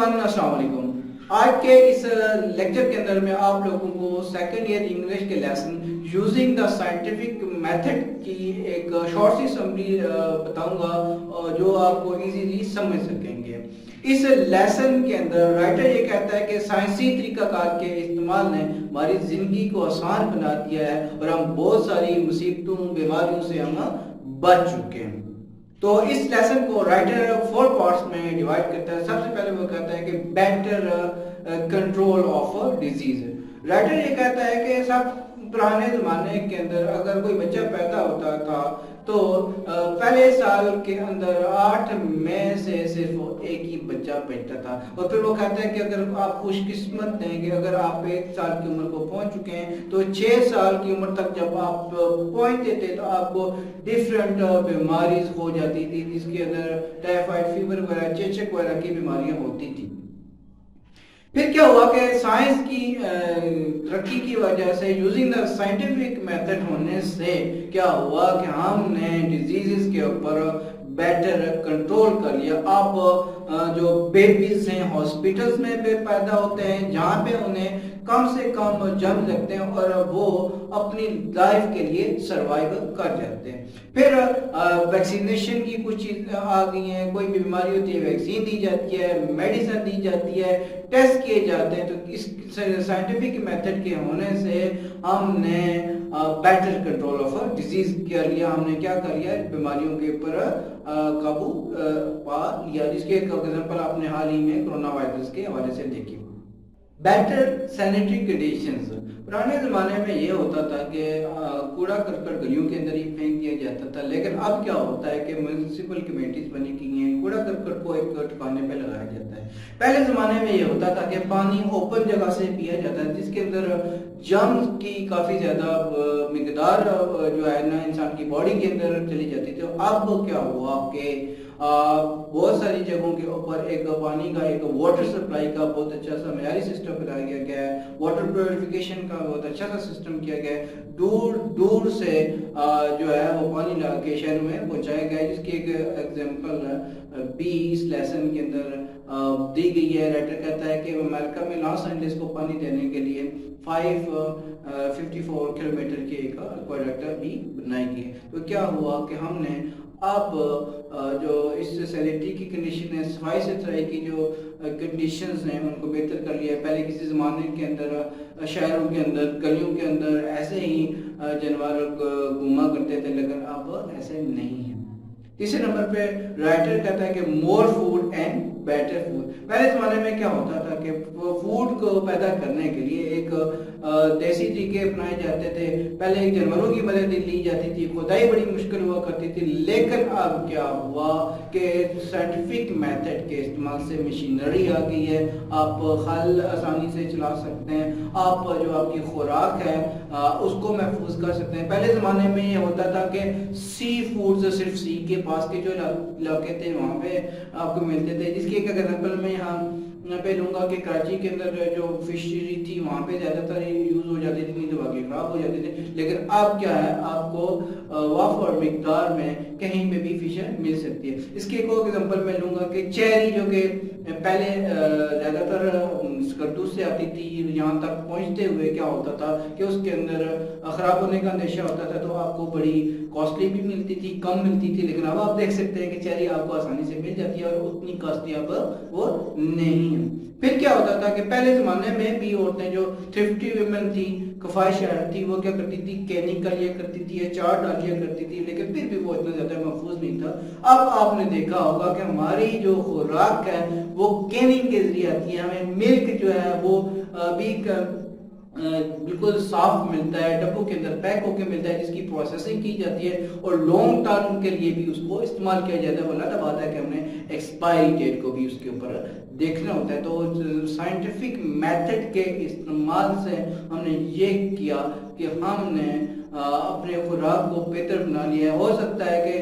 Everyone, अस्सलाम वालेकुम। आज के इस लेक्चर के अंदर मैं आप लोगों को सेकंड ईयर इंग्लिश के lesson using the scientific method की एक शॉर्ट सी समरी बताऊंगा जो आपको इजीली समझ सकेंगे। इस लेसन के अंदर राइटर ये कहता है कि साइंसी तरीकाकार के इस्तेमाल ने हमारी जिंदगी को आसान बना दिया है और हम बहुत सारी मुसीबतों बीमारियों से हम बच चुके हैं। तो इस लेसन को राइटर 4 पार्ट्स में डिवाइड करता है। सबसे पहले वो कहता है कि better control of disease. Writer ये कहता है कि सब पुराने जमाने के अंदर अगर कोई बच्चा पैदा होता था तो पहले साल के अंदर 8 में से सिर्फ एक ही बच्चा पैदा था। और फिर वो कहता है कि अगर आप खुशकिस्मत हैं कि अगर आप 1 साल की उम्र को पहुंच चुके हैं तो 6 साल की उम्र तक जब आप पहुंचते थे तो आपको डिफरेंट बीमारीज हो जाती थी, जिसके अंदर टाइफाइड फीवर वगैरह, चेचक वगैरह की बीमारियां होती थी। फिर क्या हुआ कि साइंस की तरक्की की वजह से यूजिंग द साइंटिफिक मेथड होने से क्या हुआ कि हमने डिजीजेस के ऊपर बेटर कंट्रोल कर लिया। अब जो बेबीज हैं हॉस्पिटल्स में भी पैदा होते हैं जहाँ पे उन्हें कम से कम जन्म लगते हैं और वो अपनी लाइफ के लिए सर्वाइव कर जाते हैं। फिर वैक्सीनेशन की कुछ चीज़ आ गई हैं, कोई भी बीमारी होती है वैक्सीन दी जाती है, मेडिसिन दी जाती है, टेस्ट किए जाते हैं। तो इस साइंटिफिक मेथड के होने से हमने बेटर कंट्रोल ऑफ डिजीज कर लिया। हमने क्या कर लिया, बीमारियों के ऊपर काबू पा लिया, जिसके एक एग्जांपल आपने हाल ही में कोरोना वायरस के हवाले से देखी। Better sanitary conditions. पुराने ज़माने में ये होता था कि कूड़ा करकट गलियों के अंदर ही फेंक दिया जाता था, लेकिन अब क्या होता है कि म्यूनिसिपल कमेटीज बनी की हैं, कूड़ा करकट को एक ठिकाने पे लगाया जाता है। पहले ज़माने में ये होता था कि पानी ओपन जगह से पिया जाता है, जिसके अंदर जर्म्स की काफ़ी ज़्यादा मिकदार जो है ना इंसान की बॉडी के अंदर चली जाती थी। तो अब क्या हुआ कि बहुत सारी जगहों के ऊपर एक पानी का, एक वाटर सप्लाई का बहुत अच्छा सा मयारी सिस्टम बनाया गया है, वाटर प्योरिफिकेशन का बहुत अच्छा सा सिस्टम किया गया है। दूर दूर से जो है वो पानी ला के शहर में पहुंचाया गया है, जिसकी एक एग्जांपल बी इस लेसन के अंदर दी गई है। राइटर कहता है कि अमेरिका में लॉस एंजलिस को पानी देने के लिए 554 किलोमीटर की एक एक्वाडक्ट भी बनाई गई है। तो क्या हुआ कि हमने अब जो इस सैनिटरी की कंडीशन है, सफाई सुथराई की जो कंडीशंस हैं उनको बेहतर कर लिया है। पहले किसी ज़माने के अंदर शहरों के अंदर गलियों के अंदर ऐसे ही जानवर घूमा करते थे, लेकिन अब ऐसे नहीं है। तीसरे नंबर पे राइटर कहता है कि more food and better food. पहले ज़माने में क्या होता था कि फूड को पैदा करने के लिए एक देसी तरीके अपनाए जाते थे। पहले जानवरों की मदद ली जाती थी, खुदाई बड़ी मुश्किल हुआ करती थी, लेकिन अब क्या हुआ कि साइंटिफिक मेथड के इस्तेमाल से मशीनरी आ गई है। आप हल आसानी से चला सकते हैं, आप जो आपकी खुराक है उसको महफूज कर सकते हैं। पहले ज़माने में ये होता था कि सी फूड्स सिर्फ सी के पास के जो इलाके थे वहाँ पे आपको मिलते थे, जिसकी एक एग्जांपल मैं यहाँ पे लूँगा कि कराची के अंदर जो फिशरी थी वहाँ पे ज़्यादातर यूज़ हो जाती थी, नहीं तो बाकी खराब हो जाते थे। लेकिन अब क्या है, आपको वाफ और मिकदार में कहीं पे भी फिश मिल सकती है। इसके एक और एग्जांपल मैं लूँगा कि चेरी, जो कि पहले ज़्यादातर स्कर्दू से आती थी, यहाँ तक पहुँचते हुए क्या होता था कि उसके अंदर ख़राब होने का अंदेशा होता था, तो आपको बड़ी कॉस्टली भी मिलती थी, कम मिलती थी। लेकिन अब आप देख सकते हैं कि चेरी आपको आसानी से मिल जाती है और उतनी कॉस्टली अब वो नहीं है। फिर क्या होता था कि पहले ज़माने में भी औरतें जो थ्रिफ्टी वुमेन थी, कफायशर थी, वो क्या करती थी, कैनिंग कर लिया करती थी, अचार डाल लिया करती थी, लेकिन फिर भी वो इतना ज़्यादा महफूज नहीं था। अब आपने देखा होगा कि हमारी जो खुराक है वो कैनिंग के जरिए आती है। हमें मिल्क जो है वो भी बिल्कुल साफ मिलता है, डब्बों के अंदर पैक होकर मिलता है, जिसकी प्रोसेसिंग की जाती है और लॉन्ग टर्म के लिए भी उसको इस्तेमाल किया जाता है। वो बात है कि हमने एक्सपायरी डेट को भी उसके ऊपर देखना होता है। तो साइंटिफिक मेथड के इस्तेमाल से हमने ये किया कि हमने अपने खुराक को बेहतर बना लिया है। हो सकता है कि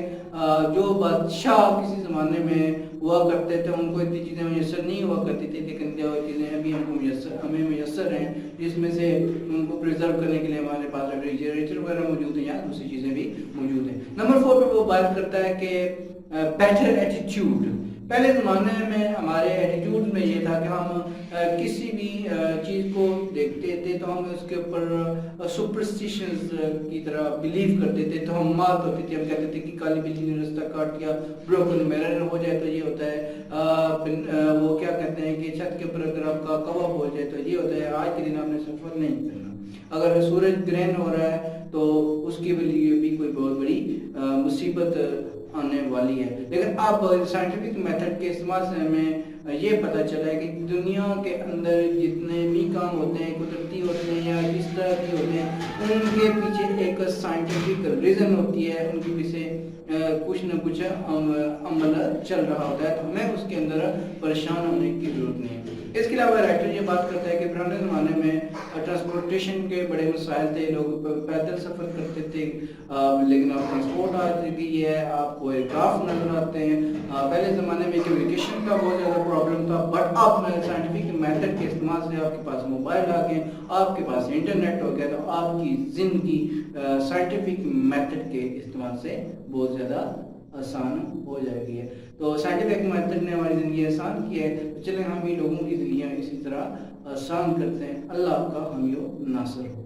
जो बादशाह किसी ज़माने में हुआ करते थे उनको इतनी चीज़ें मैसर नहीं हुआ करती थी, लेकिन जो चीज़ें अभी हमें मैसर हैं, जिसमें से उनको प्रिजर्व करने के लिए हमारे पास रेफ्रिजरेटर वगैरह मौजूद है या दूसरी चीज़ें भी मौजूद हैं। नंबर 4 पे वो बात करता है कि बेटर एटीट्यूड। पहले ज़माने में हमारे एटीट्यूड وجود میں یہ تھا کہ ہم کسی بھی چیز کو دیکھتے تھے تو ہم اس کے اوپر سپرسٹیشنز کی طرح بلیو کرتے تھے، تو ہم مات ہوتی تھی، ہم کہتے تھے کہ کالی بلی نے رستہ کاٹ دیا، بروکن میرر ہو جائے تو یہ ہوتا ہے، وہ کیا کہتے ہیں کہ چھت کے اوپر اگر آپ کا کوا ہو جائے تو یہ ہوتا ہے، آج کے دن آپ نے سفر نہیں کرنا، اگر سورج گرہن ہو رہا ہے تو اس کے لیے بھی کوئی بہت بڑی مصیبت آنے والی ہے۔ لیکن اب سائنٹیفک میتھڈ کے استعمال سے ہمیں یہ پتہ چلا ہے کہ دنیا کے اندر جتنے بھی کام ہوتے ہیں، قدرتی ہوتے ہیں یا اس طرح کے ہوتے ہیں، ان کے پیچھے ایک سائنٹیفک ریزن ہوتی ہے، ان کے پیچھے کچھ نہ کچھ عمل چل رہا ہوتا ہے، تو ہمیں اس کے اندر پریشان ہونے کی ضرورت نہیں ہے۔ اس کے علاوہ رائٹر یہ بات کرتا ہے کہ پرانے زمانے میں ٹرانسپورٹیشن کے بڑے مسائل تھے، لوگ پیدل سفر کرتے تھے، لیکن اب ٹرانسپورٹ آ گئی ہے، آپ کو ایئرکرافٹ نظر آتے ہیں۔ پہلے زمانے میں کمیونیکیشن کا بہت زیادہ پرابلم تھا، بٹ اب سائنٹیفک میتھڈ کے استعمال سے آپ کے پاس موبائل آ گئے، آپ کے پاس انٹرنیٹ ہو گیا، تو آپ کی زندگی سائنٹیفک میتھڈ کے استعمال سے بہت زیادہ آسان ہو جائے گی ہے۔ تو سائنٹیفک میتھڈ نے ہماری زندگی آسان کی ہے، تو چلیں ہم بھی لوگوں کی زندگیاں اسی طرح آسان کرتے ہیں۔ اللہ آپ کا حامی و ناصر ہو۔